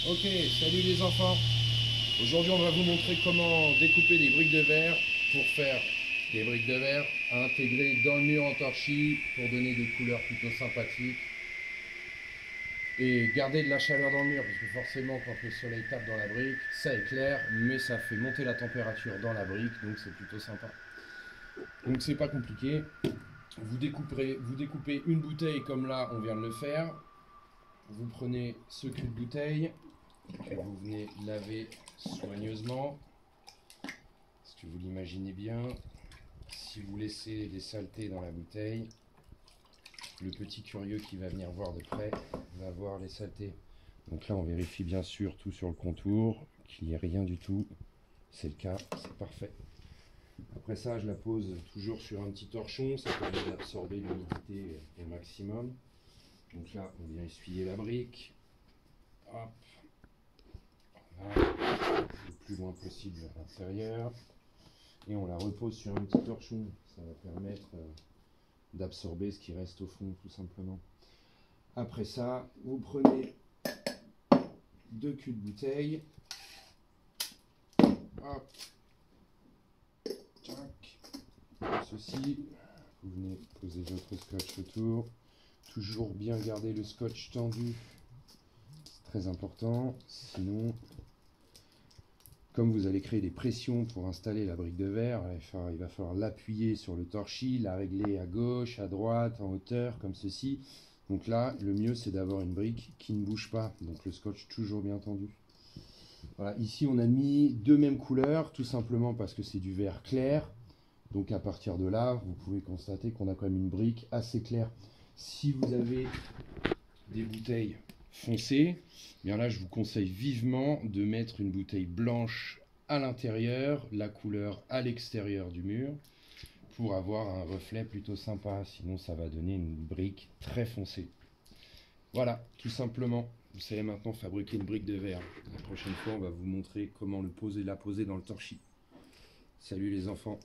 Ok, salut les enfants. Aujourd'hui, on va vous montrer comment découper des briques de verre pour faire des briques de verre à intégrer dans le mur en torchis pour donner des couleurs plutôt sympathiques et garder de la chaleur dans le mur parce que forcément, quand le soleil tape dans la brique, ça éclaire, mais ça fait monter la température dans la brique, donc c'est plutôt sympa. Donc c'est pas compliqué. Vous découpez une bouteille comme là, on vient de le faire. Vous prenez ce cul de bouteille que vous venez laver soigneusement. Parce que vous l'imaginez bien, si vous laissez des saletés dans la bouteille, le petit curieux qui va venir voir de près va voir les saletés. Donc là, on vérifie bien sûr tout sur le contour, qu'il n'y ait rien du tout. C'est le cas, c'est parfait. Après ça, je la pose toujours sur un petit torchon, ça permet d'absorber l'humidité au maximum. Donc là, on vient essuyer la brique. Hop. Voilà. Le plus loin possible à l'intérieur. Et on la repose sur un petit torchon. Ça va permettre d'absorber ce qui reste au fond, tout simplement. Après ça, vous prenez deux culs de bouteille. Hop. Tac. Ceci. Vous venez poser votre scotch autour. Toujours bien garder le scotch tendu. C'est très important. Sinon, comme vous allez créer des pressions pour installer la brique de verre, il va falloir l'appuyer sur le torchis, la régler à gauche, à droite, en hauteur, comme ceci. Donc là, le mieux, c'est d'avoir une brique qui ne bouge pas. Donc le scotch toujours bien tendu. Voilà, ici, on a mis deux mêmes couleurs, tout simplement parce que c'est du verre clair. Donc à partir de là, vous pouvez constater qu'on a quand même une brique assez claire. Si vous avez des bouteilles foncées, bien là, je vous conseille vivement de mettre une bouteille blanche à l'intérieur, la couleur à l'extérieur du mur, pour avoir un reflet plutôt sympa. Sinon, ça va donner une brique très foncée. Voilà, tout simplement. Vous savez maintenant fabriquer une brique de verre. La prochaine fois, on va vous montrer comment la poser dans le torchis. Salut les enfants.